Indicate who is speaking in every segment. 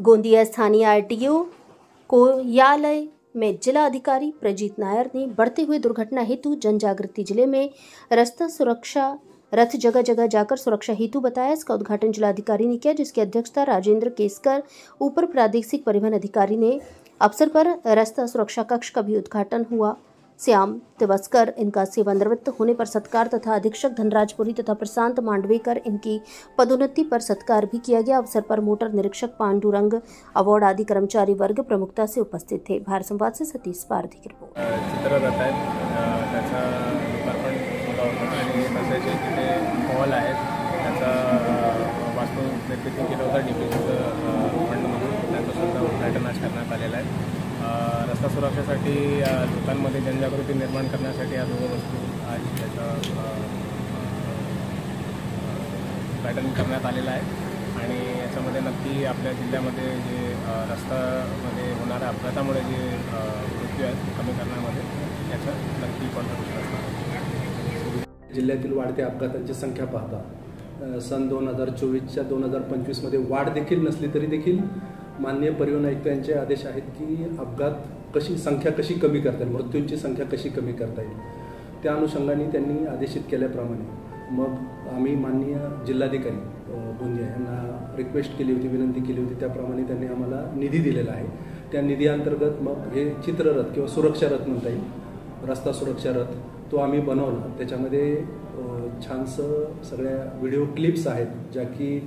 Speaker 1: गोंदिया स्थानीय आरटीओ कार्यालय में जिला अधिकारी प्रजीत नायर ने बढ़ते हुए दुर्घटना हेतु जन जागृति जिले में रास्ता सुरक्षा रथ जगह जगह जाकर सुरक्षा हेतु बताया। इसका उद्घाटन जिलाधिकारी ने किया, जिसकी अध्यक्षता राजेंद्र केसकर ऊपर प्रादेशिक परिवहन अधिकारी ने। अवसर पर रास्ता सुरक्षा कक्ष का भी उद्घाटन हुआ। श्याम तिवस्कर इनका सेवानिवृत्त होने पर सत्कार तथा अधीक्षक धनराजपुरी तथा प्रशांत मांडवेकर इनकी पदोन्नति पर सत्कार भी किया गया। अवसर पर मोटर निरीक्षक पांडुरंग अवार्ड आदि कर्मचारी वर्ग प्रमुखता से उपस्थित थे। भारत संवाद से सतीश पारधी की रिपोर्ट।
Speaker 2: चित्ररथ आहे त्याचा लोकार्पण होता आणि तसेच तिथे हॉल आहे त्याचा वास्तू निर्मिती केलं होतं डिफेन्स फंडमधून, त्याचं सुद्धा उद्घाटन आज करण्यात आलेलं आहे। रस्ता सुरक्षेसाठी लोकांमध्ये जनजागृती निर्माण करण्यासाठी या दोन वस्तू आज त्याचं उद्घाटन करण्यात आलेलं आहे आणि याच्यामध्ये नक्की आपल्या जिल्ह्यामध्ये जे रस्त्यामध्ये होणाऱ्या अपघातामुळे जे मृत्यू आहेत ते कमी करण्यामध्ये याचं नक्की कॉन्ट्रिब्युशन असणार।
Speaker 3: जिल्ह्यातील वाढत्या अपघातांची संख्या पाहता सन 2024च्या 2025मध्ये वाढ देखील नसली तरी देखील माननीय परिवहन आयुक्त यांचे आदेश आहेत की अपघात संख्या कशी कमी करता येईल, मृत्यूंची संख्या कशी कमी करता येईल, त्या अनुषंगाने त्यांनी आदेशित केल्याप्रमाणे मग आम्ही माननीय जिल्हाधिकारी गोंदिया यांना रिक्वेस्ट केली होती, विनंती केली होती, त्याप्रमाणे त्यांनी आम्हाला निधी दिलेला आहे। त्या निधीअंतर्गत मग हे चित्ररथ किंवा सुरक्षा रथ म्हणता येईल, रस्ता सुरक्षा रथ तो आम्ही बनवला। त्याच्यामध्ये छानसं सगळ्या व्हिडिओ क्लिप्स आहेत ज्या की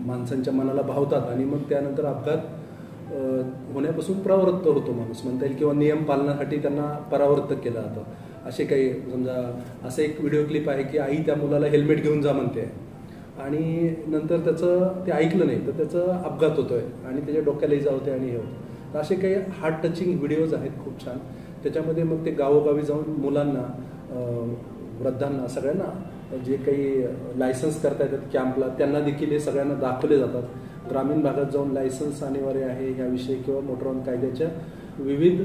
Speaker 3: माणसांच्या मनाला भावतात आणि मग त्यानंतर अपघात होण्यापासून परावृत्त होतो माणूस म्हणता येईल, किंवा नियम पालनासाठी त्यांना परावृत्त केलं जातं। असे काही समजा असं एक व्हिडिओ क्लिप आहे की आई त्या मुलाला हेल्मेट घेऊन जा म्हणते आणि नंतर त्याचं ते ऐकलं नाही तर त्याचा अपघात होतोय आणि त्याच्या डोक्याला इजा होते आणि हे होतं। तर असे काही हार्ट टचिंग व्हिडिओज आहेत खूप छान। त्याच्यामध्ये मग ते गावोगावी जाऊन मुलांना, वृद्धांना, सगळ्यांना जे काही लायसन्स करता येतात कॅम्पला त्यांना देखील हे सगळ्यांना दाखवले जातात। ग्रामीण भागात जाऊन लायसन्स अनिवार्य आहे ह्याविषयी किंवा मोटर वाहन कायद्याच्या विविध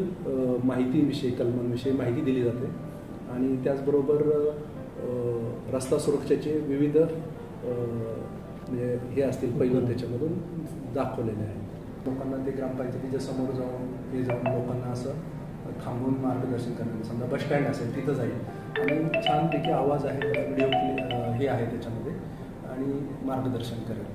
Speaker 3: माहितीविषयी, कलमांविषयी माहिती दिली जाते आणि त्याचबरोबर रस्ता सुरक्षेचे विविध हे असतील पैलू त्याच्यामधून दाखवलेले आहेत। लोकांना ते ग्रामपंचायतीच्या समोर जाऊन लोकांना असं थांबून मार्गदर्शन करण्यात, समजा बस स्टँड असेल तिथं जाईल आणि छानपैकी आवाज आहे, व्हिडिओ हे आहे त्याच्यामध्ये आणि मार्गदर्शन करेल।